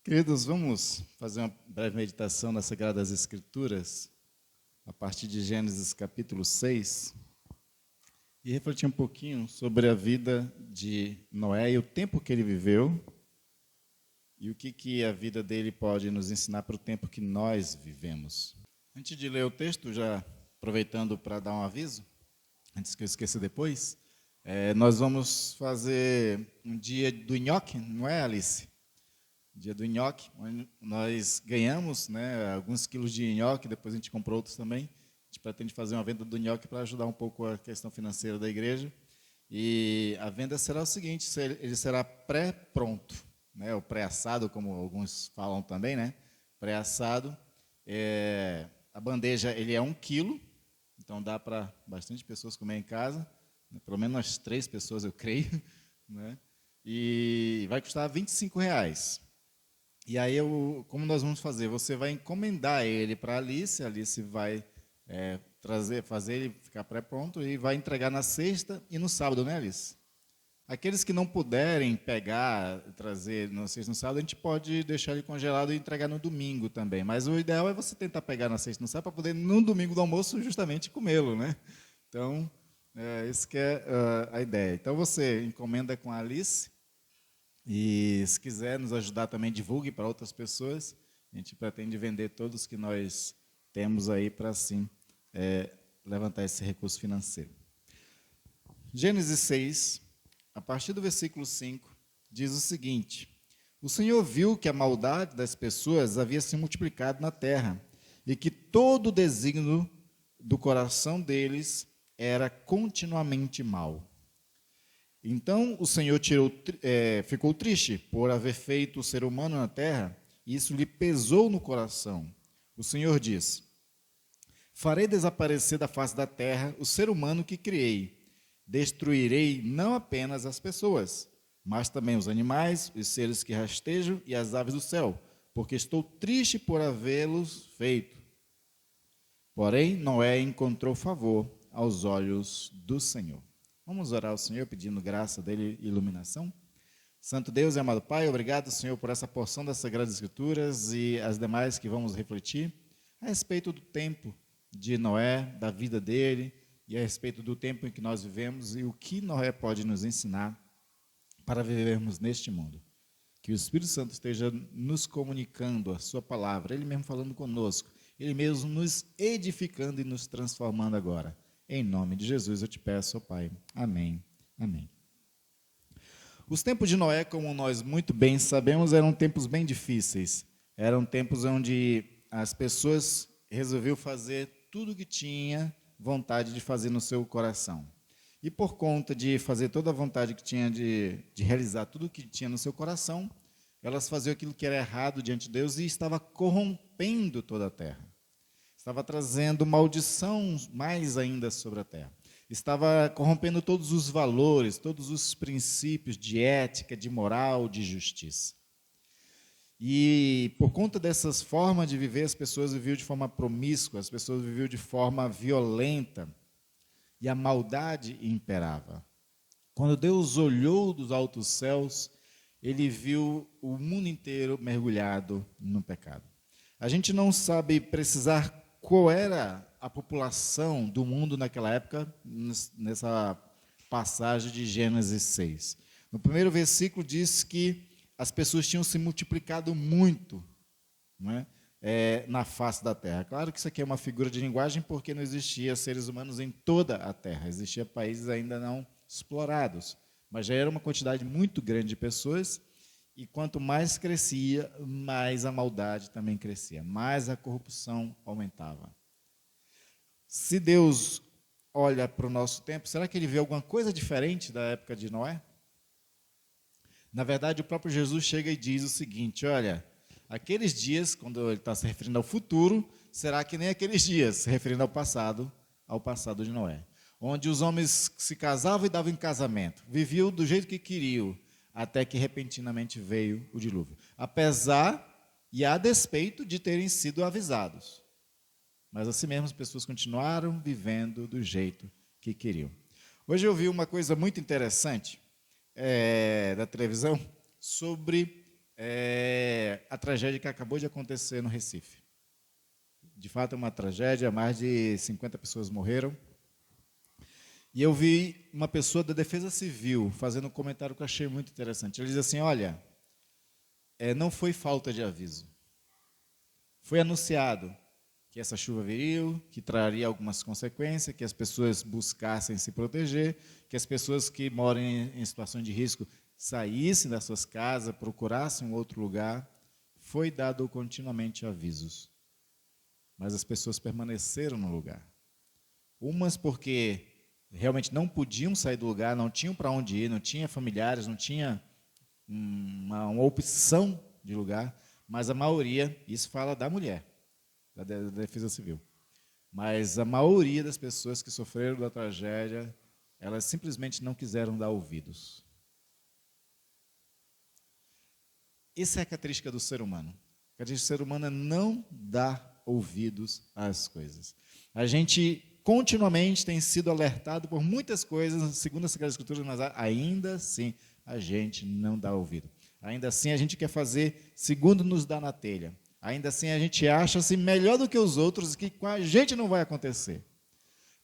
Queridos, vamos fazer uma breve meditação nas Sagradas Escrituras, a partir de Gênesis capítulo 6, e refletir um pouquinho sobre a vida de Noé e o tempo que ele viveu, e o que a vida dele pode nos ensinar para o tempo que nós vivemos. Antes de ler o texto, já aproveitando para dar um aviso, antes que eu esqueça depois, nós vamos fazer um dia do nhoque, não é, Alice? Dia do nhoque, onde nós ganhamos, né, alguns quilos de nhoque, depois a gente comprou outros também. A gente pretende fazer uma venda do nhoque para ajudar um pouco a questão financeira da igreja. E a venda será o seguinte, ele será pré-pronto, né, ou pré-assado, como alguns falam também, né, pré-assado. A bandeja ele é 1 quilo, então dá para bastante pessoas comer em casa, né, pelo menos umas 3 pessoas, eu creio, né, e vai custar R$ 25. E aí, como nós vamos fazer? Você vai encomendar ele para a Alice vai fazer ele ficar pré-pronto e vai entregar na sexta e no sábado, né, Alice? Aqueles que não puderem pegar, trazer na sexta e no sábado, a gente pode deixar ele congelado e entregar no domingo também. Mas o ideal é você tentar pegar na sexta e no sábado para poder, no domingo do almoço, justamente comê-lo, né? Então, isso que é a ideia. Então, você encomenda com a Alice. E se quiser nos ajudar também, divulgue para outras pessoas. A gente pretende vender todos que nós temos aí para, assim, levantar esse recurso financeiro. Gênesis 6, a partir do versículo 5, diz o seguinte: O Senhor viu que a maldade das pessoas havia se multiplicado na terra, e que todo o desígnio do coração deles era continuamente mau. Então o Senhor ficou triste por haver feito o ser humano na terra, e isso lhe pesou no coração. O Senhor diz: Farei desaparecer da face da terra o ser humano que criei. Destruirei não apenas as pessoas, mas também os animais, os seres que rastejam e as aves do céu, porque estou triste por havê-los feito. Porém, Noé encontrou favor aos olhos do Senhor. Vamos orar ao Senhor pedindo graça dele e iluminação. Santo Deus e amado Pai, obrigado, Senhor, por essa porção das Sagradas Escrituras e as demais que vamos refletir a respeito do tempo de Noé, da vida dele e a respeito do tempo em que nós vivemos e o que Noé pode nos ensinar para vivermos neste mundo. Que o Espírito Santo esteja nos comunicando a sua palavra, ele mesmo falando conosco, ele mesmo nos edificando e nos transformando agora. Em nome de Jesus eu te peço, ó Pai. Amém. Amém. Os tempos de Noé, como nós muito bem sabemos, eram tempos bem difíceis. Eram tempos onde as pessoas resolveram fazer tudo o que tinha vontade de fazer no seu coração. E por conta de fazer toda a vontade que tinha de realizar tudo o que tinha no seu coração, elas faziam aquilo que era errado diante de Deus e estava corrompendo toda a terra. Estava trazendo maldição mais ainda sobre a terra. Estava corrompendo todos os valores, todos os princípios de ética, de moral, de justiça. E por conta dessas formas de viver, as pessoas viviam de forma promíscua, as pessoas viviam de forma violenta, e a maldade imperava. Quando Deus olhou dos altos céus, ele viu o mundo inteiro mergulhado no pecado. A gente não sabe precisar qual era a população do mundo naquela época, nessa passagem de Gênesis 6. No primeiro versículo diz que as pessoas tinham se multiplicado muito, não é? Na face da terra. Claro que isso aqui é uma figura de linguagem porque não existia seres humanos em toda a terra, existiam países ainda não explorados, mas já era uma quantidade muito grande de pessoas. E quanto mais crescia, mais a maldade também crescia, mais a corrupção aumentava. Se Deus olha para o nosso tempo, será que ele vê alguma coisa diferente da época de Noé? Na verdade, o próprio Jesus chega e diz o seguinte: olha, aqueles dias, quando ele está se referindo ao futuro, será que nem aqueles dias, se referindo ao passado de Noé, onde os homens se casavam e davam em casamento, viviam do jeito que queriam, até que repentinamente veio o dilúvio. Apesar e a despeito de terem sido avisados. Mas assim mesmo as pessoas continuaram vivendo do jeito que queriam. Hoje eu vi uma coisa muito interessante da televisão sobre é a tragédia que acabou de acontecer no Recife. De fato, é uma tragédia, mais de 50 pessoas morreram. E eu vi uma pessoa da Defesa Civil fazendo um comentário que eu achei muito interessante. Ele diz assim, olha, não foi falta de aviso. Foi anunciado que essa chuva viria, que traria algumas consequências, que as pessoas buscassem se proteger, que as pessoas que moram em situação de risco saíssem das suas casas, procurassem um outro lugar. Foi dado continuamente avisos. Mas as pessoas permaneceram no lugar. Umas porque realmente não podiam sair do lugar, não tinham para onde ir, não tinha familiares, não tinha uma opção de lugar, mas a maioria, isso fala da mulher, da Defesa Civil, mas a maioria das pessoas que sofreram da tragédia, elas simplesmente não quiseram dar ouvidos. Essa é a característica do ser humano. A característica do ser humano é não dar ouvidos às coisas. A gente continuamente tem sido alertado por muitas coisas, segundo as Sagradas Escrituras, mas ainda assim a gente não dá ouvido. Ainda assim a gente quer fazer segundo nos dá na telha. Ainda assim a gente acha-se melhor do que os outros, que com a gente não vai acontecer.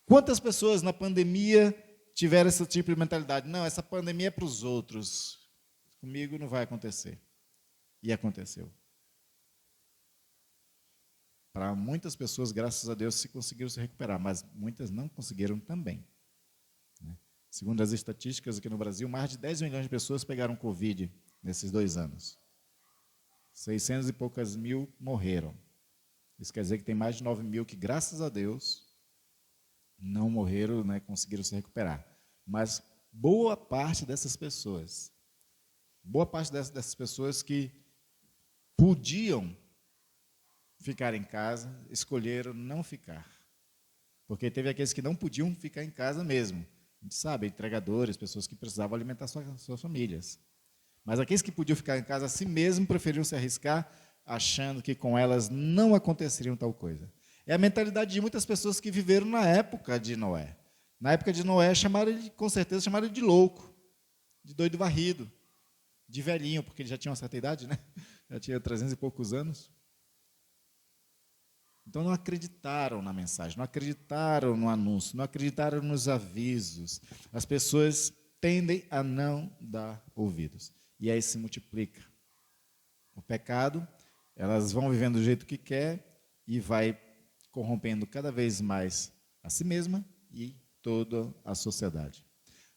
Quantas pessoas na pandemia tiveram esse tipo de mentalidade? Não, essa pandemia é para os outros. Comigo não vai acontecer. E aconteceu. Para muitas pessoas, graças a Deus, se conseguiram se recuperar, mas muitas não conseguiram também. Segundo as estatísticas aqui no Brasil, mais de 10 milhões de pessoas pegaram Covid nesses 2 anos. 600 e poucas mil morreram. Isso quer dizer que tem mais de 9 mil que, graças a Deus, não morreram, conseguiram se recuperar. Mas boa parte dessas pessoas que podiam ficar em casa, escolheram não ficar. Porque teve aqueles que não podiam ficar em casa mesmo. A gente sabe, entregadores, pessoas que precisavam alimentar suas famílias. Mas aqueles que podiam ficar em casa, assim mesmo, preferiram se arriscar, achando que com elas não aconteceria tal coisa. É a mentalidade de muitas pessoas que viveram na época de Noé. Na época de Noé, com certeza chamaram ele de louco, de doido varrido, de velhinho, porque ele já tinha uma certa idade, né? Já tinha 300 e poucos anos. Então não acreditaram na mensagem, não acreditaram no anúncio, não acreditaram nos avisos. As pessoas tendem a não dar ouvidos. E aí se multiplica o pecado, elas vão vivendo do jeito que quer e vai corrompendo cada vez mais a si mesma e toda a sociedade.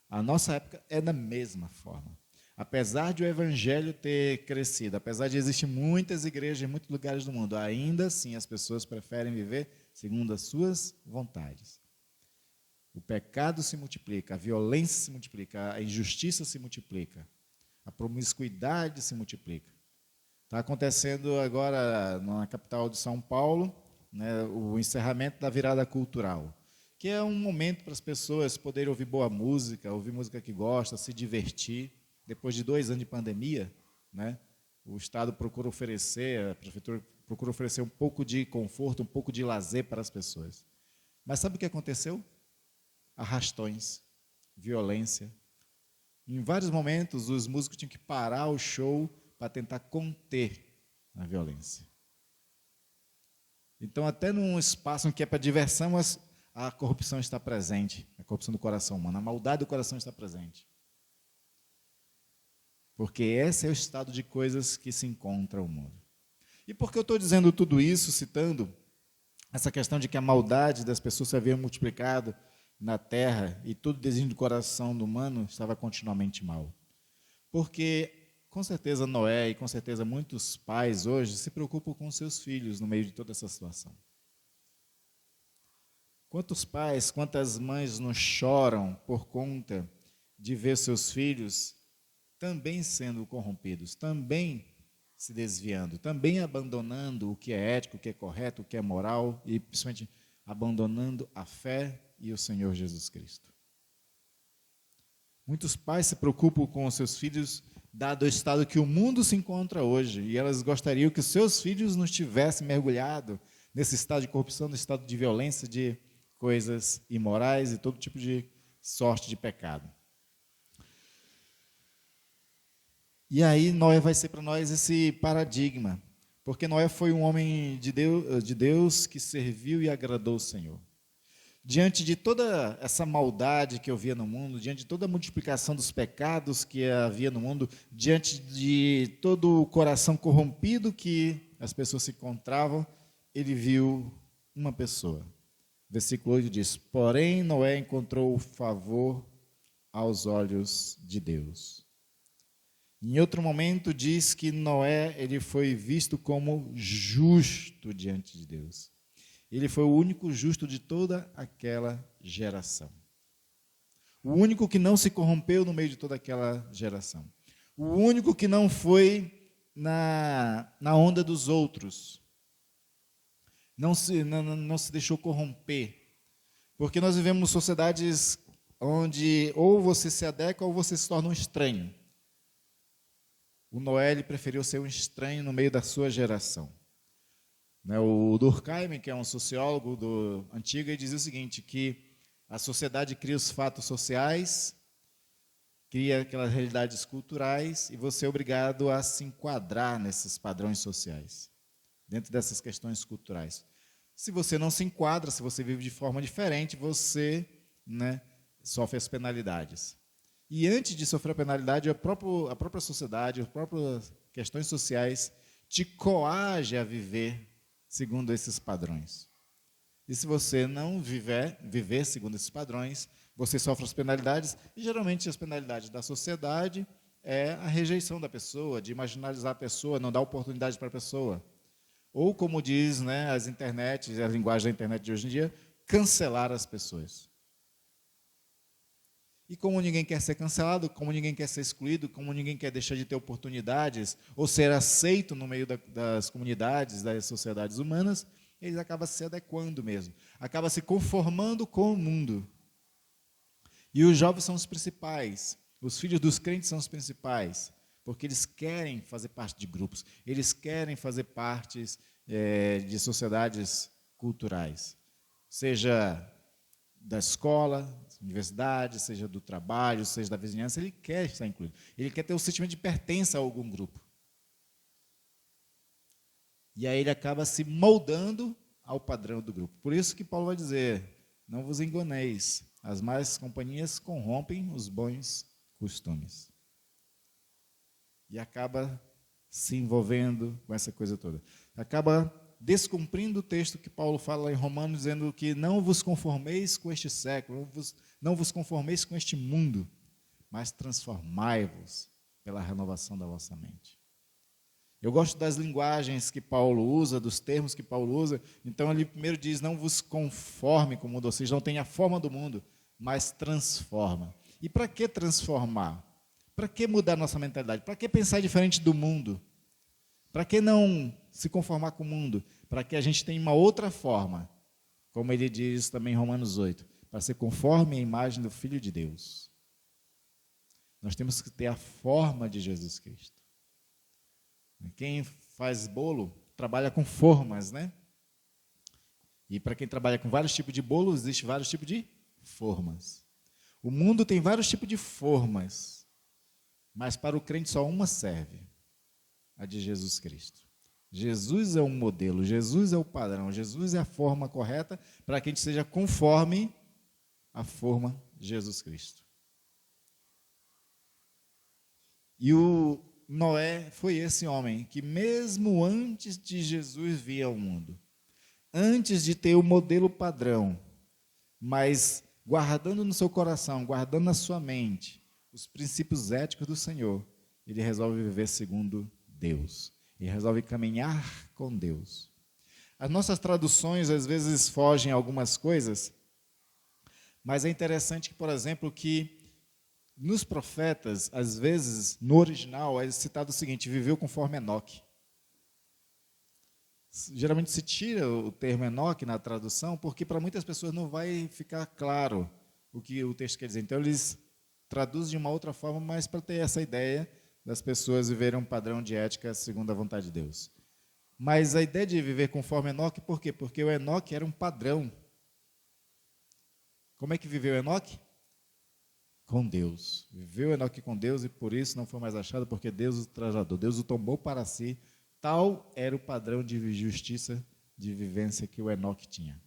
A nossa época é da mesma forma. Apesar de o evangelho ter crescido, apesar de existir muitas igrejas em muitos lugares do mundo, ainda assim as pessoas preferem viver segundo as suas vontades. O pecado se multiplica, a violência se multiplica, a injustiça se multiplica, a promiscuidade se multiplica. Está acontecendo agora na capital de São Paulo, o encerramento da virada cultural, que é um momento para as pessoas poderem ouvir boa música, ouvir música que gosta, se divertir. Depois de 2 anos de pandemia, o Estado procura oferecer, a Prefeitura procura oferecer um pouco de conforto, um pouco de lazer para as pessoas. Mas sabe o que aconteceu? Arrastões, violência. Em vários momentos, os músicos tinham que parar o show para tentar conter a violência. Então, até num espaço que é para diversão, a corrupção está presente, a corrupção do coração humano, a maldade do coração está presente. Porque esse é o estado de coisas que se encontra o mundo. E por que eu estou dizendo tudo isso, citando essa questão de que a maldade das pessoas se havia multiplicado na terra e todo desejo do coração do humano estava continuamente mal? Porque, com certeza, Noé e com certeza muitos pais hoje se preocupam com seus filhos no meio de toda essa situação. Quantos pais, quantas mães não choram por conta de ver seus filhos também sendo corrompidos, também se desviando, também abandonando o que é ético, o que é correto, o que é moral e principalmente abandonando a fé e o Senhor Jesus Cristo. Muitos pais se preocupam com os seus filhos, dado o estado que o mundo se encontra hoje, e elas gostariam que os seus filhos não estivessem mergulhados nesse estado de corrupção, nesse estado de violência, de coisas imorais e todo tipo de sorte de pecado. E aí Noé vai ser para nós esse paradigma, porque Noé foi um homem de Deus que serviu e agradou o Senhor. Diante de toda essa maldade que eu via no mundo, diante de toda a multiplicação dos pecados que havia no mundo, diante de todo o coração corrompido que as pessoas se encontravam, ele viu uma pessoa. Versículo 8 diz: porém Noé encontrou favor aos olhos de Deus. Em outro momento diz que Noé ele foi visto como justo diante de Deus. Ele foi o único justo de toda aquela geração. O único que não se corrompeu no meio de toda aquela geração. O único que não foi na onda dos outros. Não se deixou corromper. Porque nós vivemos sociedades onde ou você se adequa ou você se torna um estranho. O Noé ele preferiu ser um estranho no meio da sua geração. O Durkheim, que é um sociólogo antigo, ele dizia o seguinte, que a sociedade cria os fatos sociais, cria aquelas realidades culturais, e você é obrigado a se enquadrar nesses padrões sociais, dentro dessas questões culturais. Se você não se enquadra, se você vive de forma diferente, você sofre as penalidades. E antes de sofrer a penalidade, a própria sociedade, as próprias questões sociais te coage a viver segundo esses padrões. E se você não viver segundo esses padrões, você sofre as penalidades, e geralmente as penalidades da sociedade é a rejeição da pessoa, de marginalizar a pessoa, não dar oportunidade para a pessoa. Ou, como diz as internets, a linguagem da internet de hoje em dia, cancelar as pessoas. E como ninguém quer ser cancelado, como ninguém quer ser excluído, como ninguém quer deixar de ter oportunidades ou ser aceito no meio das comunidades, das sociedades humanas, eles acabam se adequando mesmo, acabam se conformando com o mundo. E os jovens são os principais, os filhos dos crentes são os principais, porque eles querem fazer parte de grupos, eles querem fazer parte de sociedades culturais, seja da escola, universidade, seja do trabalho, seja da vizinhança, ele quer estar incluído. Ele quer ter o sentimento de pertença a algum grupo. E aí ele acaba se moldando ao padrão do grupo. Por isso que Paulo vai dizer, não vos enganeis, as más companhias corrompem os bons costumes. E acaba se envolvendo com essa coisa toda. Acaba descumprindo o texto que Paulo fala em Romanos, dizendo que não vos conformeis com este século, não vos conformeis com este mundo, mas transformai-vos pela renovação da vossa mente. Eu gosto das linguagens que Paulo usa, dos termos que Paulo usa. Então ele primeiro diz, não vos conforme com o mundo, ou seja, não tenha a forma do mundo, mas transforma. E para que transformar? Para que mudar nossa mentalidade? Para que pensar diferente do mundo? Para que não se conformar com o mundo? Para que a gente tenha uma outra forma, como ele diz também em Romanos 8, para ser conforme a imagem do Filho de Deus. Nós temos que ter a forma de Jesus Cristo. Quem faz bolo trabalha com formas, né? E para quem trabalha com vários tipos de bolos, existe vários tipos de formas. O mundo tem vários tipos de formas, mas para o crente só uma serve, a de Jesus Cristo. Jesus é o modelo, Jesus é o padrão, Jesus é a forma correta para que a gente seja conforme a forma de Jesus Cristo. E o Noé foi esse homem que mesmo antes de Jesus vir ao mundo, antes de ter o modelo padrão, mas guardando no seu coração, guardando na sua mente os princípios éticos do Senhor, ele resolve viver segundo Deus. Ele resolve caminhar com Deus. As nossas traduções às vezes fogem a algumas coisas, mas é interessante que, por exemplo, que nos profetas, às vezes, no original, é citado o seguinte, viveu conforme Enoque. Geralmente se tira o termo Enoque na tradução, porque para muitas pessoas não vai ficar claro o que o texto quer dizer. Então, eles traduzem de uma outra forma, mas para ter essa ideia das pessoas viverem um padrão de ética segundo a vontade de Deus. Mas a ideia de viver conforme Enoque, por quê? Porque o Enoque era um padrão. Como é que viveu Enoque? com Deus. Viveu Enoque com Deus e por isso não foi mais achado, porque Deus o trasladou. Deus o tomou para si. Tal era o padrão de justiça, de vivência que o Enoque tinha.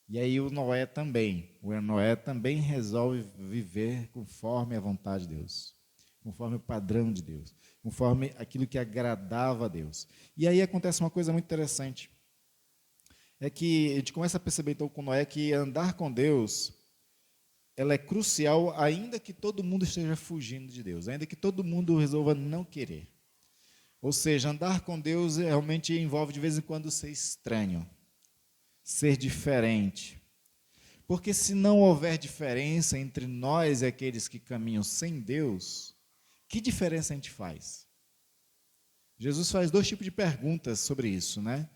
E aí o Noé também resolve viver conforme a vontade de Deus, conforme o padrão de Deus, conforme aquilo que agradava a Deus. E aí acontece uma coisa muito interessante, é que a gente começa a perceber então com Noé que andar com Deus, ela é crucial, ainda que todo mundo esteja fugindo de Deus, ainda que todo mundo resolva não querer. Ou seja, andar com Deus realmente envolve de vez em quando ser estranho, ser diferente. Porque se não houver diferença entre nós e aqueles que caminham sem Deus, que diferença a gente faz? Jesus faz 2 tipos de perguntas sobre isso, né?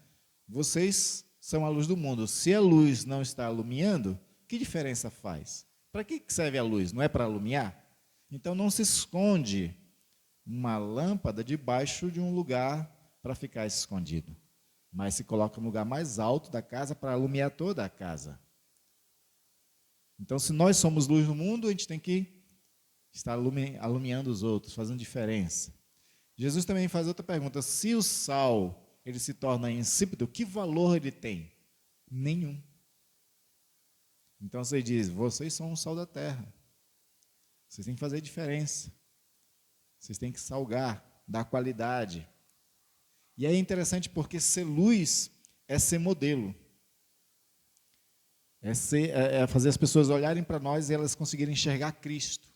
Vocês são a luz do mundo. Se a luz não está alumiando, que diferença faz? Para que serve a luz? Não é para alumiar? Então não se esconde uma lâmpada debaixo de um lugar para ficar escondido, mas se coloca no lugar mais alto da casa para alumiar toda a casa. Então, se nós somos luz no mundo, a gente tem que estar alumiando os outros, fazendo diferença. Jesus também faz outra pergunta: se o sal ele se torna insípido, que valor ele tem? Nenhum. Então você diz: vocês são o sal da terra, vocês têm que fazer diferença, vocês têm que salgar, dar qualidade. E é interessante porque ser luz é ser modelo. É fazer as pessoas olharem para nós e elas conseguirem enxergar Cristo.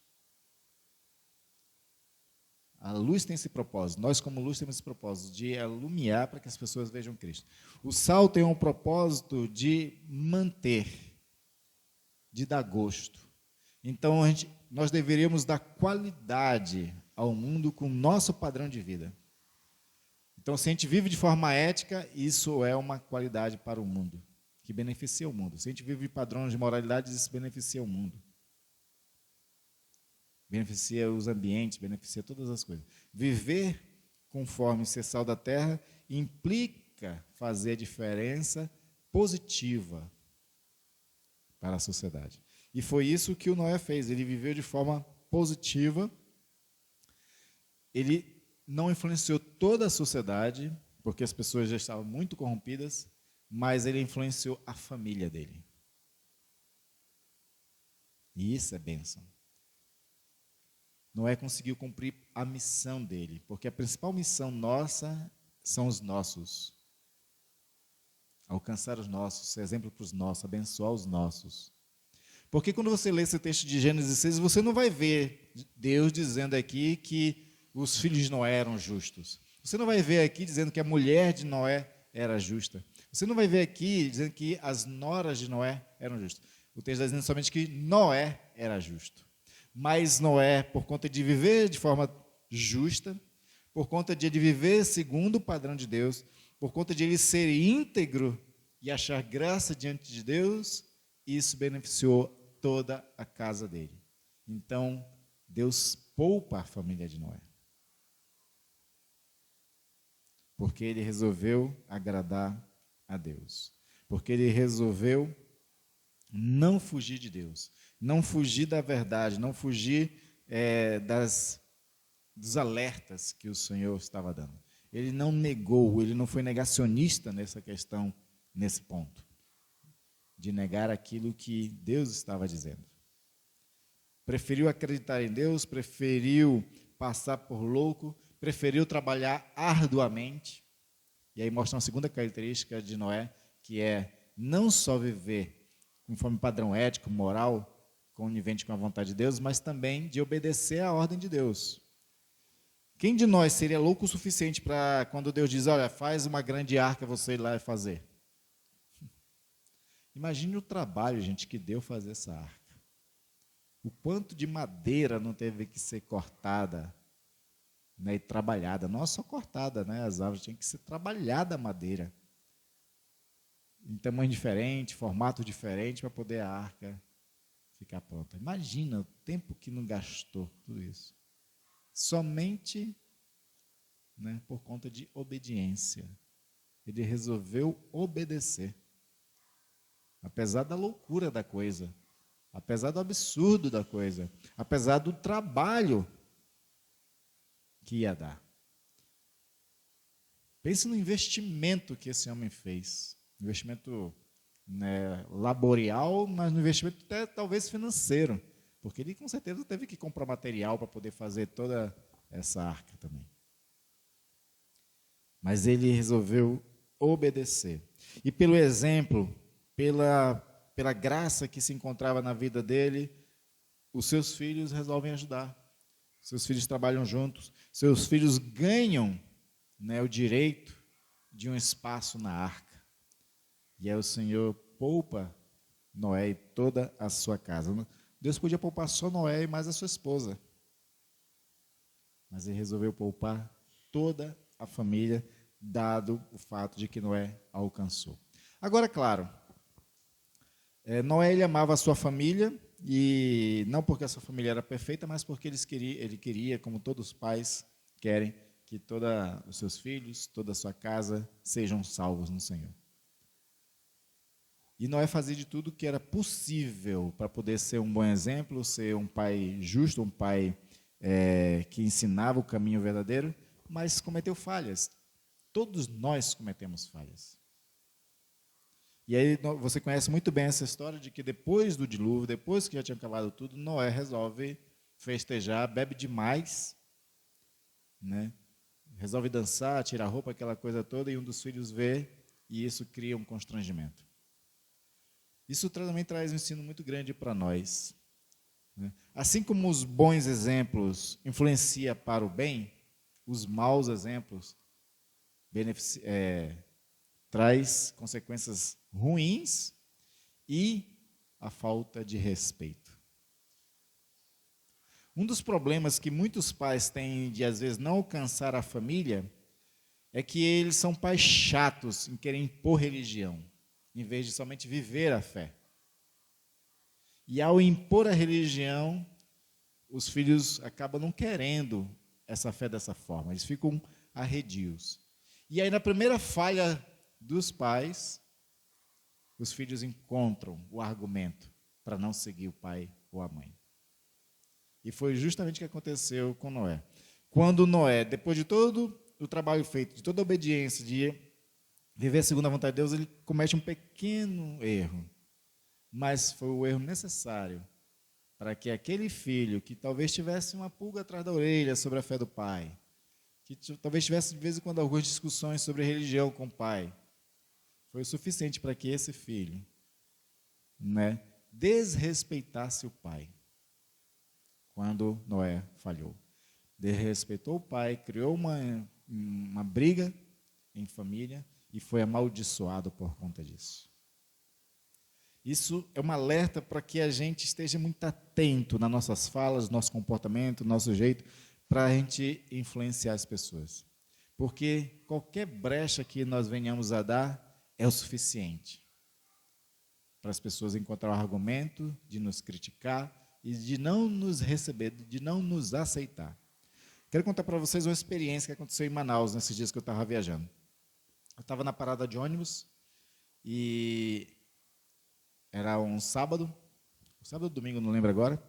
A luz tem esse propósito, nós como luz temos esse propósito de iluminar para que as pessoas vejam Cristo. O sal tem um propósito de manter, de dar gosto. Então nós deveríamos dar qualidade ao mundo com o nosso padrão de vida. Então, se a gente vive de forma ética, isso é uma qualidade para o mundo, que beneficia o mundo. Se a gente vive de padrões de moralidade, isso beneficia o mundo. Beneficia os ambientes, beneficia todas as coisas. Viver conforme ser sal da terra implica fazer a diferença positiva para a sociedade. E foi isso que o Noé fez. Ele viveu de forma positiva. Ele não influenciou toda a sociedade, porque as pessoas já estavam muito corrompidas, mas ele influenciou a família dele. E isso é bênção. Noé conseguiu cumprir a missão dele, porque a principal missão nossa são os nossos. Alcançar os nossos, ser exemplo para os nossos, abençoar os nossos. Porque quando você lê esse texto de Gênesis 6, você não vai ver Deus dizendo aqui que os filhos de Noé eram justos. Você não vai ver aqui dizendo que a mulher de Noé era justa. Você não vai ver aqui dizendo que as noras de Noé eram justas. O texto está dizendo somente que Noé era justo. Mas Noé, por conta de viver de forma justa, por conta de ele viver segundo o padrão de Deus, por conta de ele ser íntegro e achar graça diante de Deus, isso beneficiou toda a casa dele. Então, Deus poupa a família de Noé. Porque ele resolveu agradar a Deus. Porque ele resolveu não fugir de Deus, não fugir da verdade, não fugir dos alertas que o Senhor estava dando. Ele não negou, ele não foi negacionista nessa questão, nesse ponto, de negar aquilo que Deus estava dizendo. Preferiu acreditar em Deus, preferiu passar por louco, preferiu trabalhar arduamente. E aí mostra uma segunda característica de Noé, que é não só viver conforme padrão ético, moral, conivente com a vontade de Deus, mas também de obedecer à ordem de Deus. Quem de nós seria louco o suficiente para, quando Deus diz, olha, faz uma grande arca, você ir lá e fazer? Imagine o trabalho, gente, que deu fazer essa arca. O quanto de madeira não teve que ser cortada, né, e trabalhada. Não só cortada, né, as árvores tinham que ser trabalhada a madeira. Em tamanho diferente, formato diferente, para poder a arca ficar pronta. Imagina o tempo que não gastou tudo isso. Somente, né, por conta de obediência. Ele resolveu obedecer. Apesar da loucura da coisa. apesar do absurdo da coisa, apesar do trabalho que ia dar. Pense no investimento que esse homem fez. Investimento, né, laborial, mas no investimento até talvez financeiro. Porque ele com certeza teve que comprar material para poder fazer toda essa arca também. Mas ele resolveu obedecer. E pelo exemplo, pela graça que se encontrava na vida dele, os seus filhos resolvem ajudar. Seus filhos trabalham juntos. Seus filhos ganham, né, o direito de um espaço na arca. E aí o Senhor poupa Noé e toda a sua casa. Deus podia poupar só Noé e mais a sua esposa. Mas ele resolveu poupar toda a família, dado o fato de que Noé alcançou. Agora, claro, Noé ele amava a sua família, e não porque a sua família era perfeita, mas porque ele queria, como todos os pais querem, que todos os seus filhos, toda a sua casa sejam salvos no Senhor. E Noé fazia de tudo que era possível para poder ser um bom exemplo, ser um pai justo, um pai que ensinava o caminho verdadeiro, mas cometeu falhas. Todos nós cometemos falhas. E aí você conhece muito bem essa história de que depois do dilúvio, depois que já tinha acabado tudo, Noé resolve festejar, bebe demais, né? Resolve dançar, tirar a roupa, aquela coisa toda, e um dos filhos vê, e isso cria um constrangimento. Isso também traz um ensino muito grande para nós. Né? Assim como os bons exemplos influenciam para o bem, os maus exemplos traz consequências ruins e a falta de respeito. Um dos problemas que muitos pais têm de, às vezes, não alcançar a família é que eles são pais chatos em querer impor religião, em vez de somente viver a fé. E ao impor a religião, os filhos acabam não querendo essa fé dessa forma, eles ficam arredios. E aí, na primeira falha dos pais, os filhos encontram o argumento para não seguir o pai ou a mãe. E foi justamente o que aconteceu com Noé. Quando Noé, depois de todo o trabalho feito, de toda a obediência, de viver segundo a vontade de Deus, ele comete um pequeno erro. Mas foi o erro necessário para que aquele filho, que talvez tivesse uma pulga atrás da orelha sobre a fé do pai, que talvez tivesse de vez em quando algumas discussões sobre religião com o pai, foi o suficiente para que esse filho, né, desrespeitasse o pai. Quando Noé falhou. Desrespeitou o pai, criou uma briga em família e foi amaldiçoado por conta disso. Isso é um alerta para que a gente esteja muito atento nas nossas falas, nosso comportamento, nosso jeito, para a gente influenciar as pessoas. Porque qualquer brecha que nós venhamos a dar é o suficiente para as pessoas encontrar o argumento de nos criticar e de não nos receber, de não nos aceitar. Quero contar para vocês uma experiência que aconteceu em Manaus, nesses dias que eu estava viajando. Eu estava na parada de ônibus e era um sábado ou domingo, não lembro agora.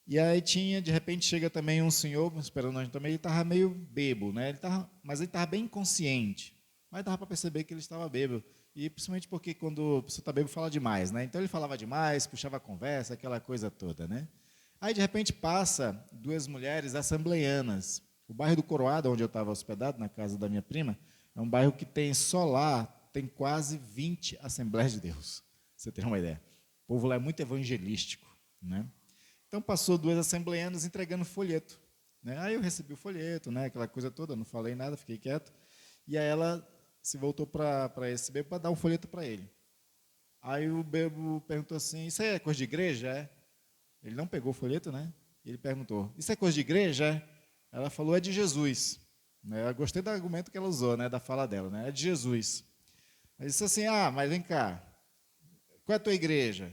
E aí de repente chega também um senhor, esperando a gente também, ele estava meio bêbado, né? Mas ele estava bem consciente, mas dava para perceber que ele estava bêbado. E principalmente porque quando a pessoa está bêbado, fala demais, né? Então ele falava demais, puxava a conversa, aquela coisa toda, né? Aí de repente passa duas mulheres assembleianas. O bairro do Coroado, onde eu estava hospedado, na casa da minha prima, é um bairro que tem só lá, tem quase 20 Assembleias de Deus. Você tem uma ideia. O povo lá é muito evangelístico, né? Então passou duas assembleianas entregando folheto, né? Aí eu recebi o folheto, né? Aquela coisa toda, não falei nada, fiquei quieto. E aí ela se voltou para esse bebo para dar um folheto para ele. Aí o bebo perguntou assim, isso aí é coisa de igreja? É? Ele não pegou o folheto, né? Ele perguntou, isso é coisa de igreja? É? Ela falou, é de Jesus. Eu gostei do argumento que ela usou, né? Da fala dela, né? É de Jesus. Ele disse assim, mas vem cá, qual é a tua igreja?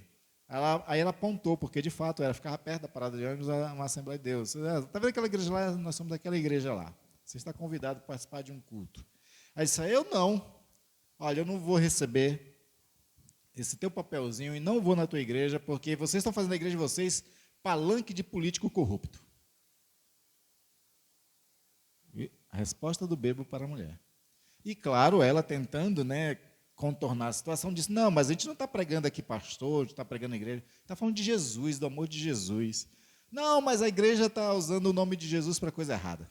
Aí ela apontou, porque de fato ela ficava perto da parada de ônibus, uma Assembleia de Deus. Está vendo aquela igreja lá? Nós somos daquela igreja lá. Você está convidado para participar de um culto. Aí disse, eu não. Olha, eu não vou receber esse teu papelzinho e não vou na tua igreja porque vocês estão fazendo a igreja de vocês palanque de político corrupto. E a resposta do bêbado para a mulher. E claro, ela tentando, né, contornar a situação, disse, não, mas a gente não está pregando aqui pastor, a gente está pregando a igreja, está falando de Jesus, do amor de Jesus. Não, mas a igreja está usando o nome de Jesus para coisa errada.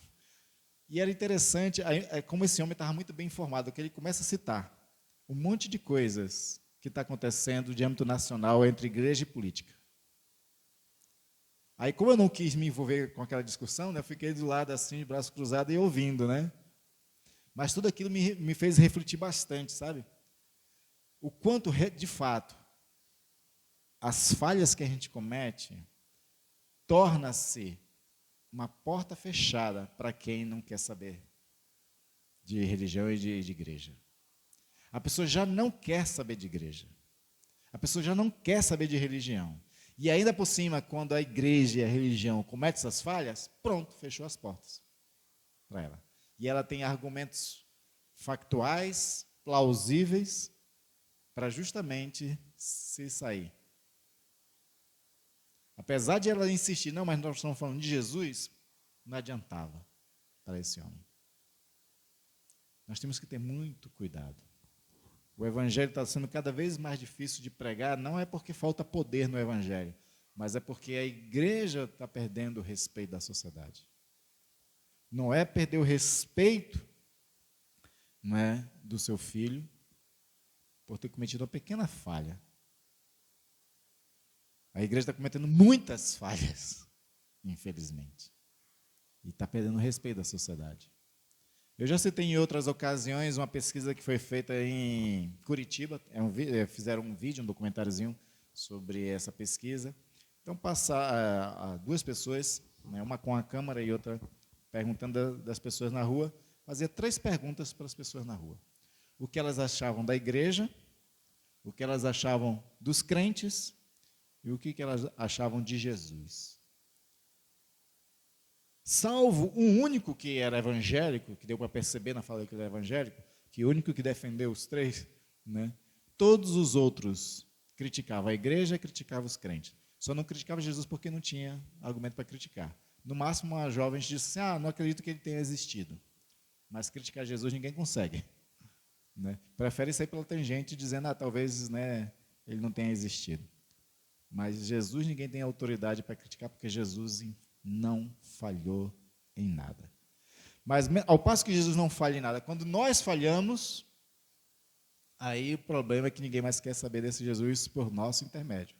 E era interessante, como esse homem estava muito bem informado, que ele começa a citar um monte de coisas que está acontecendo de âmbito nacional entre igreja e política. Aí, como eu não quis me envolver com aquela discussão, né, eu fiquei do lado assim, de braço cruzado e ouvindo, né? Mas tudo aquilo me fez refletir bastante, sabe? O quanto, de fato, as falhas que a gente comete torna-se uma porta fechada para quem não quer saber de religião e de igreja. A pessoa já não quer saber de igreja. A pessoa já não quer saber de religião. E ainda por cima, quando a igreja e a religião cometem essas falhas, pronto, fechou as portas para ela. E ela tem argumentos factuais, plausíveis, para justamente se sair. Apesar de ela insistir, não, mas nós estamos falando de Jesus, não adiantava para esse homem. Nós temos que ter muito cuidado. O evangelho está sendo cada vez mais difícil de pregar, não é porque falta poder no evangelho, mas é porque a igreja está perdendo o respeito da sociedade. Não é perder o respeito, não é, do seu filho por ter cometido uma pequena falha. A igreja está cometendo muitas falhas, infelizmente. E está perdendo o respeito da sociedade. Eu já citei em outras ocasiões uma pesquisa que foi feita em Curitiba. Fizeram um vídeo, um documentáriozinho sobre essa pesquisa. Então, passar duas pessoas, né, uma com a câmera e outra perguntando das pessoas na rua, fazia 3 perguntas para as pessoas na rua. O que elas achavam da igreja, o que elas achavam dos crentes e o que elas achavam de Jesus. Salvo um único que era evangélico, que deu para perceber na fala que ele era evangélico, que o único que defendeu os 3, né, todos os outros criticavam a igreja e criticavam os crentes. Só não criticava Jesus porque não tinha argumento para criticar. No máximo, uma jovem disse assim, não acredito que ele tenha existido. Mas criticar Jesus ninguém consegue. Né? Prefere sair pela tangente dizendo, talvez, né, ele não tenha existido. Mas Jesus ninguém tem autoridade para criticar, porque Jesus não falhou em nada. Mas ao passo que Jesus não falha em nada, quando nós falhamos, aí o problema é que ninguém mais quer saber desse Jesus por nosso intermédio.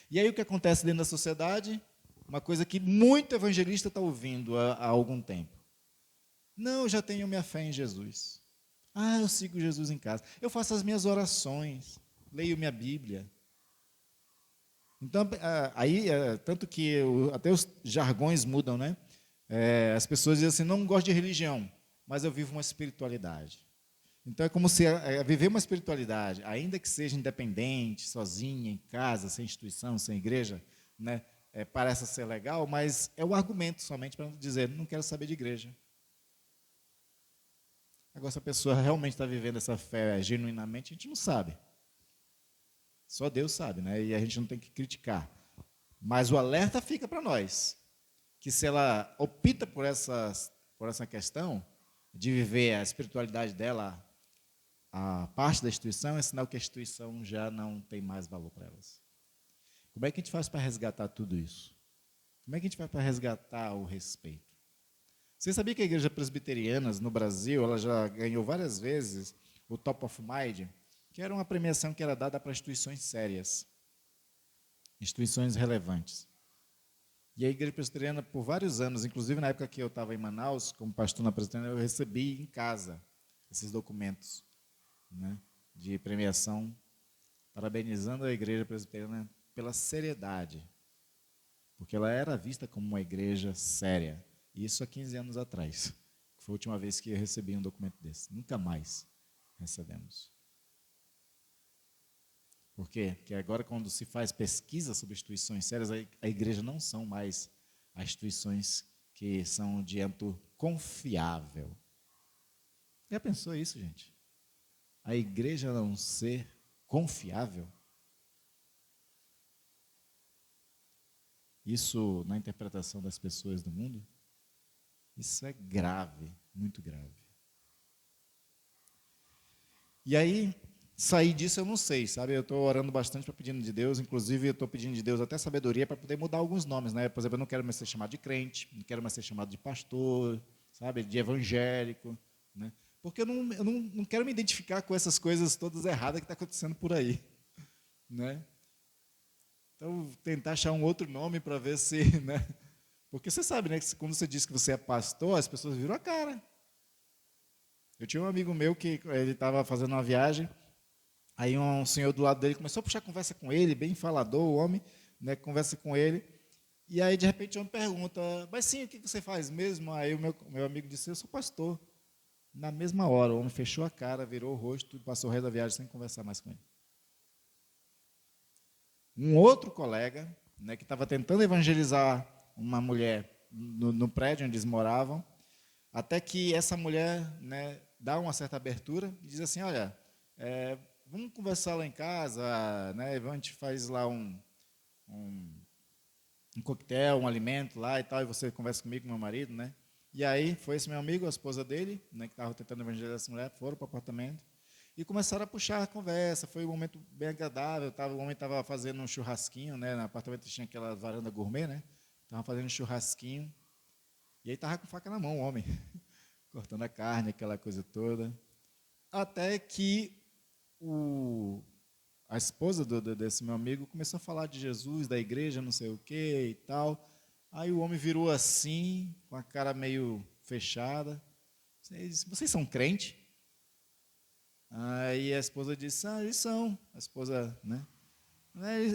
E aí o que acontece dentro da sociedade? Uma coisa que muito evangelista está ouvindo há algum tempo. Não, eu já tenho minha fé em Jesus. Eu sigo Jesus em casa. Eu faço as minhas orações, leio minha Bíblia. Então, tanto que até os jargões mudam, né? As pessoas dizem assim, não gosto de religião, mas eu vivo uma espiritualidade. Então, é como se viver uma espiritualidade, ainda que seja independente, sozinha, em casa, sem instituição, sem igreja, né? Parece ser legal, mas é o argumento somente para dizer, não quero saber de igreja. Agora, se a pessoa realmente está vivendo essa fé genuinamente, a gente não sabe. Só Deus sabe, né? E a gente não tem que criticar. Mas o alerta fica para nós, que se ela opta por essa questão de viver a espiritualidade dela, a parte da instituição, é sinal que a instituição já não tem mais valor para elas. Como é que a gente faz para resgatar tudo isso? Como é que a gente faz para resgatar o respeito? Você sabia que a Igreja Presbiteriana no Brasil, ela já ganhou várias vezes o Top of Mind, que era uma premiação que era dada para instituições sérias, instituições relevantes. E a Igreja Presbiteriana, por vários anos, inclusive na época que eu estava em Manaus, como pastor na Presbiteriana, eu recebi em casa esses documentos, né, de premiação, parabenizando a Igreja Presbiteriana pela seriedade, porque ela era vista como uma igreja séria. E isso há 15 anos atrás, que foi a última vez que eu recebi um documento desse. Nunca mais recebemos. Por quê? Porque agora, quando se faz pesquisa sobre instituições sérias, a igreja não são mais as instituições que são de âmbito confiável. Já pensou isso, gente? A igreja não ser confiável? isso na interpretação das pessoas do mundo, isso é grave, muito grave. E aí, sair disso eu não sei, sabe? Eu estou orando bastante para pedindo de Deus, inclusive eu estou pedindo de Deus até sabedoria para poder mudar alguns nomes, né? Por exemplo, eu não quero mais ser chamado de crente, não quero mais ser chamado de pastor, sabe? De evangélico, né? Porque eu não quero me identificar com essas coisas todas erradas que estão acontecendo por aí, né? Então, tentar achar um outro nome para ver se, né? Porque você sabe, né, que quando você diz que você é pastor, as pessoas viram a cara. Eu tinha um amigo meu que ele estava fazendo uma viagem, aí um senhor do lado dele começou a puxar conversa com ele, bem falador, o homem, né, conversa com ele, e aí de repente o homem pergunta, mas sim, o que você faz mesmo? Aí o meu amigo disse, eu sou pastor. Na mesma hora, o homem fechou a cara, virou o rosto e passou o resto da viagem sem conversar mais com ele. Um outro colega, né, que estava tentando evangelizar uma mulher no prédio onde eles moravam, até que essa mulher, né, dá uma certa abertura e diz assim, olha, vamos conversar lá em casa, né, a gente faz lá um coquetel, um alimento lá e tal, e você conversa comigo, com meu marido, né? E aí foi esse meu amigo, a esposa dele, né, que estava tentando evangelizar essa mulher, foram para o apartamento e começaram a puxar a conversa. Foi um momento bem agradável. O homem estava fazendo um churrasquinho, né? No apartamento tinha aquela varanda gourmet, né? Estava fazendo um churrasquinho. E aí estava com faca na mão, o homem, cortando a carne, aquela coisa toda. Até que a esposa desse meu amigo começou a falar de Jesus, da igreja, não sei o quê e tal. Aí o homem virou assim, com a cara meio fechada. Ele disse, vocês são crente? Aí a esposa disse, eles são. A esposa, né?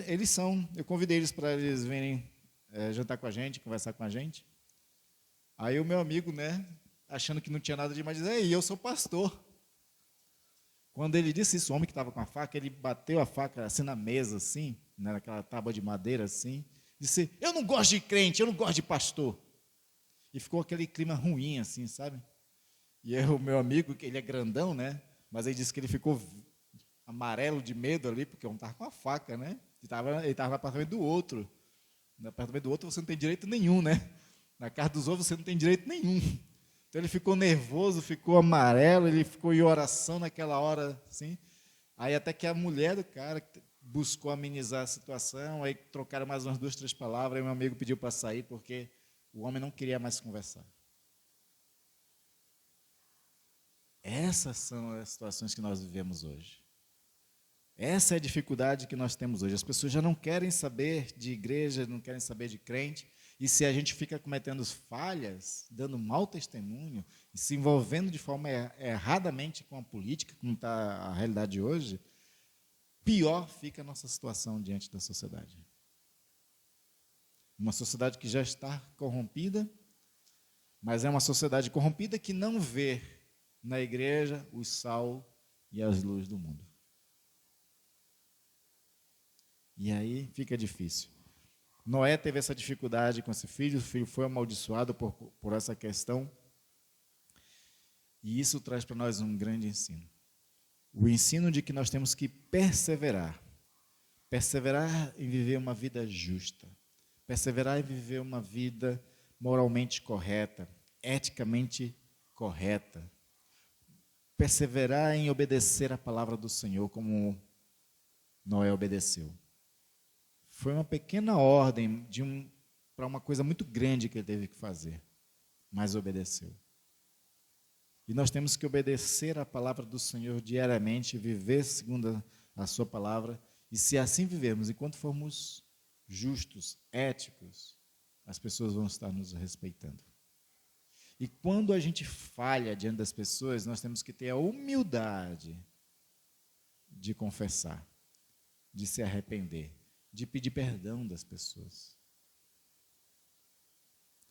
Eles são. Eu convidei eles para eles virem jantar com a gente, conversar com a gente. Aí o meu amigo, né, achando que não tinha nada demais, disse, ei, eu sou pastor. Quando ele disse isso, o homem que estava com a faca, ele bateu a faca assim na mesa, assim, né, naquela tábua de madeira, assim, disse, eu não gosto de crente, eu não gosto de pastor. E ficou aquele clima ruim, assim, sabe? E aí, o meu amigo, ele é grandão, né, mas ele disse que ele ficou amarelo de medo ali, porque um estava com a faca, né? Ele estava no apartamento do outro. No apartamento do outro você não tem direito nenhum, né? Na casa dos outros você não tem direito nenhum. Então ele ficou nervoso, ficou amarelo, ele ficou em oração naquela hora, assim. Aí até que a mulher do cara buscou amenizar a situação, aí trocaram mais umas 2, 3 palavras, aí meu amigo pediu para sair, porque o homem não queria mais conversar. Essas são as situações que nós vivemos hoje. Essa é a dificuldade que nós temos hoje. As pessoas já não querem saber de igreja, não querem saber de crente, e se a gente fica cometendo falhas, dando mau testemunho, e se envolvendo de forma erradamente com a política, como está a realidade hoje, pior fica a nossa situação diante da sociedade. Uma sociedade que já está corrompida, mas é uma sociedade corrompida que não vê na igreja o sal e as luzes do mundo. E aí fica difícil. Noé teve essa dificuldade com esse filho, o filho foi amaldiçoado por essa questão. E isso traz para nós um grande ensino. O ensino de que nós temos que perseverar. Perseverar em viver uma vida justa. Perseverar em viver uma vida moralmente correta, eticamente correta. Perseverar em obedecer a palavra do Senhor como Noé obedeceu. Foi uma pequena ordem para uma coisa muito grande que ele teve que fazer, mas obedeceu. E nós temos que obedecer a palavra do Senhor diariamente, viver segundo a sua palavra, e se assim vivermos, enquanto formos justos, éticos, as pessoas vão estar nos respeitando. E quando a gente falha diante das pessoas, nós temos que ter a humildade de confessar, de se arrepender, de pedir perdão das pessoas.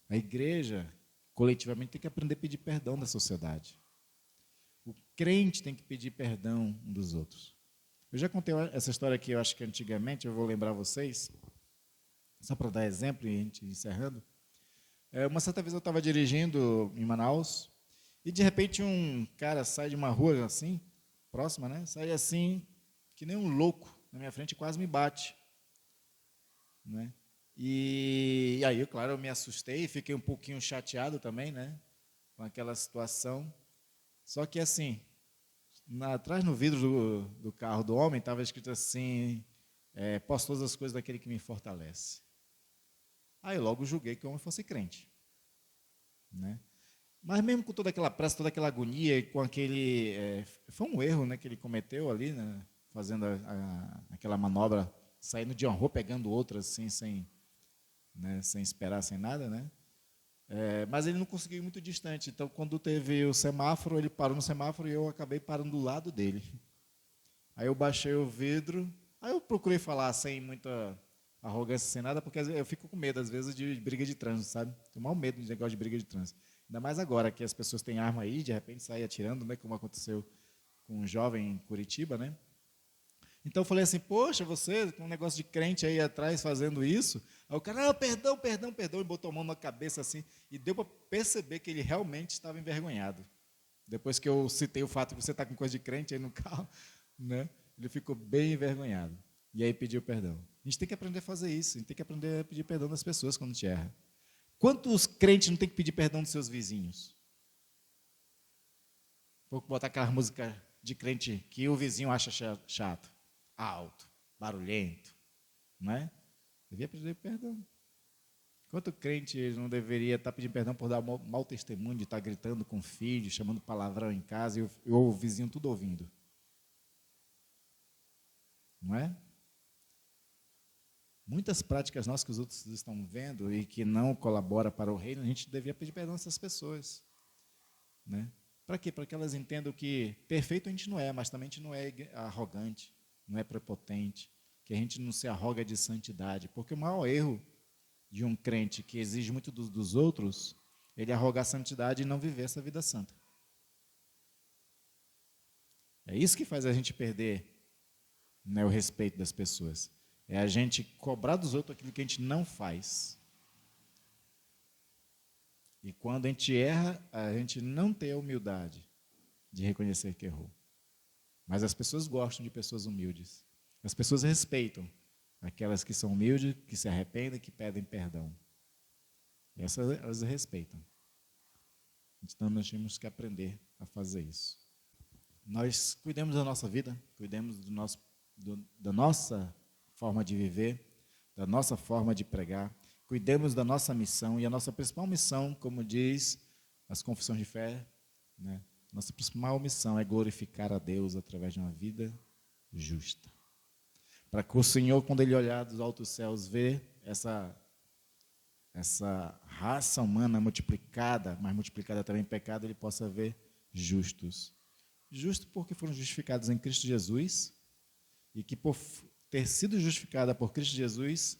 A igreja, coletivamente, tem que aprender a pedir perdão da sociedade. O crente tem que pedir perdão um dos outros. Eu já contei essa história aqui, eu acho que antigamente, eu vou lembrar vocês, só para dar exemplo e a gente encerrando. Uma certa vez eu estava dirigindo em Manaus e de repente um cara sai de uma rua assim, próxima, né? Sai assim, que nem um louco na minha frente e quase me bate, né? E aí, claro, eu me assustei, fiquei um pouquinho chateado também, né, com aquela situação. Só que assim, atrás no vidro do carro do homem estava escrito assim, posso todas as coisas daquele que me fortalece. Aí eu logo julguei que o homem fosse crente, né? Mas mesmo com toda aquela pressa, toda aquela agonia, e com aquele... foi um erro, né, que ele cometeu ali, né, fazendo aquela manobra, saindo de uma rua, pegando outra, assim, sem, né, sem esperar, sem nada, né? Mas ele não conseguiu ir muito distante. Então, quando teve o semáforo, ele parou no semáforo e eu acabei parando do lado dele. Aí eu baixei o vidro, aí eu procurei falar sem muita arrogância, sem nada, porque eu fico com medo, às vezes, de briga de trânsito, sabe? Tenho maior medo de negócio de briga de trânsito. Ainda mais agora que as pessoas têm arma aí, de repente saem atirando, né? Como aconteceu com um jovem em Curitiba, né? Então eu falei assim, poxa, você com um negócio de crente aí atrás fazendo isso. Aí o cara, perdão, perdão, perdão, e botou a mão na cabeça assim, e deu para perceber que ele realmente estava envergonhado. Depois que eu citei o fato de você estar com coisa de crente aí no carro, né? Ele ficou bem envergonhado. E aí pediu perdão. A gente tem que aprender a fazer isso, a gente tem que aprender a pedir perdão das pessoas quando te erra. Quantos crentes não tem que pedir perdão dos seus vizinhos? Vou botar aquela música de crente que o vizinho acha chato, alto, barulhento, não é? Devia pedir perdão. Quanto crente não deveria estar pedindo perdão por dar mau testemunho, de estar gritando com o filho, chamando palavrão em casa e o vizinho tudo ouvindo? Não é? Muitas práticas nossas que os outros estão vendo e que não colaboram para o reino, a gente devia pedir perdão a essas pessoas. Né? Para quê? Para que elas entendam que perfeito a gente não é, mas também a gente não é arrogante, não é prepotente, que a gente não se arroga de santidade. Porque o maior erro de um crente que exige muito dos outros, ele arrogar santidade e não viver essa vida santa. É isso que faz a gente perder, né, o respeito das pessoas. É a gente cobrar dos outros aquilo que a gente não faz. E quando a gente erra, a gente não tem a humildade de reconhecer que errou. Mas as pessoas gostam de pessoas humildes. As pessoas respeitam aquelas que são humildes, que se arrependem, que pedem perdão. Essas elas respeitam. Então nós temos que aprender a fazer isso. Nós cuidemos da nossa vida, cuidemos da nossa forma de viver, da nossa forma de pregar, cuidemos da nossa missão, e a nossa principal missão, como diz as confissões de fé, né? Nossa principal missão é glorificar a Deus através de uma vida justa. Para que o Senhor, quando Ele olhar dos altos céus, vê essa raça humana multiplicada, mas multiplicada também em pecado, Ele possa ver justos. Justos porque foram justificados em Cristo Jesus, e que por ter sido justificada por Cristo Jesus,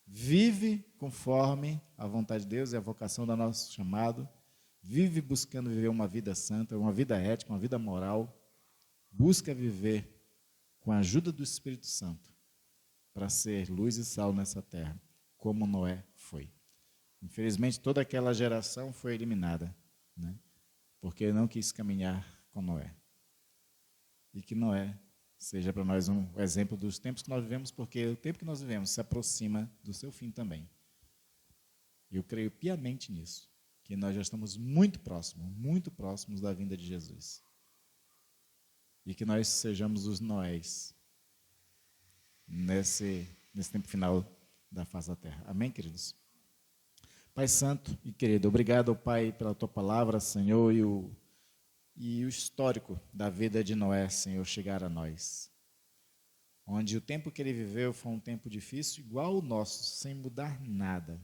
vive conforme a vontade de Deus e a vocação do nosso chamado, vive buscando viver uma vida santa, uma vida ética, uma vida moral, busca viver com a ajuda do Espírito Santo para ser luz e sal nessa terra, como Noé foi. Infelizmente, toda aquela geração foi eliminada, né? Porque não quis caminhar com Noé. E que Noé seja para nós um exemplo dos tempos que nós vivemos, porque o tempo que nós vivemos se aproxima do seu fim também. E eu creio piamente nisso, que nós já estamos muito próximos da vinda de Jesus. E que nós sejamos os Noés nesse tempo final da face da terra. Amém, queridos? Pai Santo e querido, obrigado, Pai, pela Tua palavra, Senhor, e o histórico da vida de Noé, Senhor, chegar a nós. Onde o tempo que ele viveu foi um tempo difícil, igual o nosso, sem mudar nada,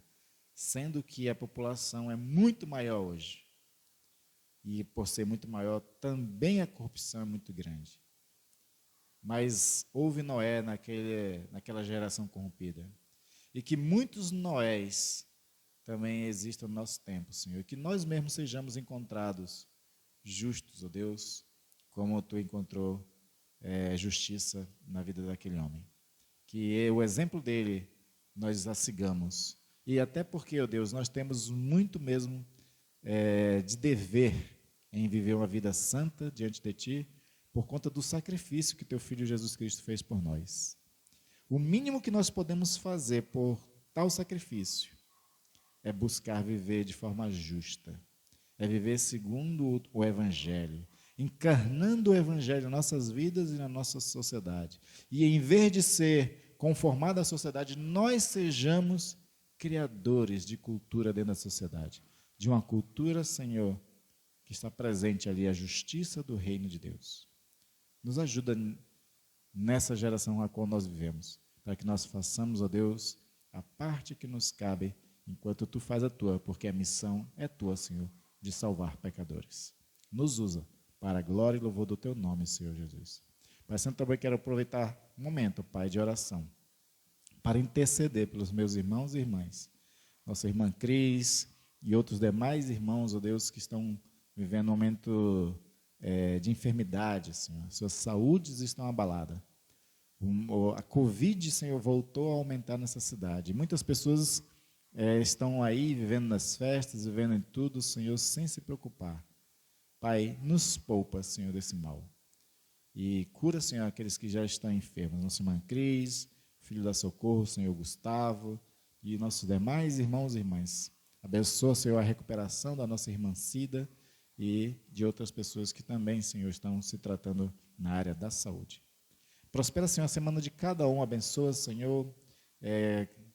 sendo que a população é muito maior hoje. E por ser muito maior, também a corrupção é muito grande. Mas houve Noé naquela geração corrompida. E que muitos Noés também existam no nosso tempo, Senhor. E que nós mesmos sejamos encontrados justos, ó Deus, como Tu encontrou justiça na vida daquele homem. Que o exemplo dele nós a sigamos. E até porque, ó Deus, nós temos muito mesmo de dever em viver uma vida santa diante de Ti, por conta do sacrifício que Teu Filho Jesus Cristo fez por nós. O mínimo que nós podemos fazer por tal sacrifício é buscar viver de forma justa, é viver segundo o Evangelho, encarnando o Evangelho em nossas vidas e na nossa sociedade. E em vez de ser conformado à sociedade, nós sejamos criadores de cultura dentro da sociedade. De uma cultura, Senhor, que está presente ali a justiça do reino de Deus. Nos ajuda nessa geração a qual nós vivemos, para que nós façamos, ó Deus, a parte que nos cabe, enquanto Tu faz a Tua, porque a missão é Tua, Senhor, de salvar pecadores. Nos usa para a glória e louvor do Teu nome, Senhor Jesus. Pai Santo, também quero aproveitar um momento, Pai, de oração, para interceder pelos meus irmãos e irmãs, nossa irmã Cris e outros demais irmãos, ó Deus, que estão vivendo um momento de enfermidade, Senhor. Suas saúdes estão abaladas. A Covid, Senhor, voltou a aumentar nessa cidade. Muitas pessoas estão aí vivendo nas festas, vivendo em tudo, Senhor, sem se preocupar. Pai, nos poupa, Senhor, desse mal. E cura, Senhor, aqueles que já estão enfermos. Nossa irmã Cris, filho da Socorro, Senhor Gustavo e nossos demais irmãos e irmãs. Abençoa, Senhor, a recuperação da nossa irmã Cida e de outras pessoas que também, Senhor, estão se tratando na área da saúde. Prospera, Senhor, a semana de cada um. Abençoa, Senhor,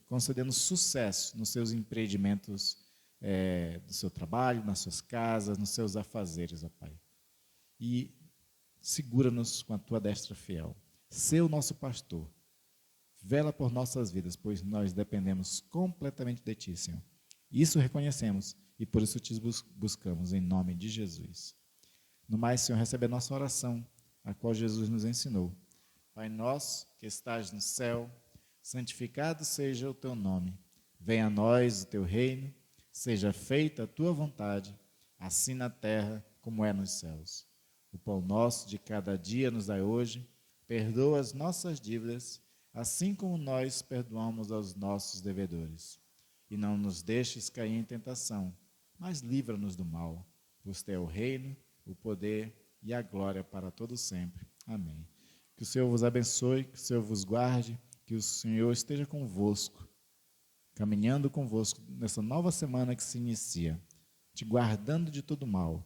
concedendo sucesso nos seus empreendimentos, no seu trabalho, nas suas casas, nos seus afazeres, ó Pai. E segura-nos com a Tua destra fiel. Sê o nosso pastor. Vela por nossas vidas, pois nós dependemos completamente de Ti, Senhor. Isso reconhecemos e por isso Te buscamos, em nome de Jesus. No mais, Senhor, recebe a nossa oração, a qual Jesus nos ensinou. Pai nosso, que estás no céu, santificado seja o Teu nome. Venha a nós o Teu reino, seja feita a Tua vontade, assim na terra como é nos céus. O pão nosso de cada dia nos dai hoje, perdoa as nossas dívidas, assim como nós perdoamos aos nossos devedores. E não nos deixes cair em tentação, mas livra-nos do mal, pois Teu é o reino, o poder e a glória para todo sempre. Amém. Que o Senhor vos abençoe, que o Senhor vos guarde, que o Senhor esteja convosco, caminhando convosco nessa nova semana que se inicia, te guardando de todo mal,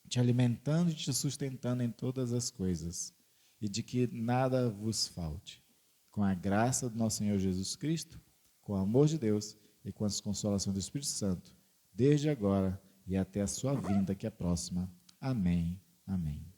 te alimentando e te sustentando em todas as coisas, e de que nada vos falte. Com a graça do nosso Senhor Jesus Cristo, com o amor de Deus e com as consolações do Espírito Santo, desde agora e até a sua vinda que é próxima. Amém. Amém.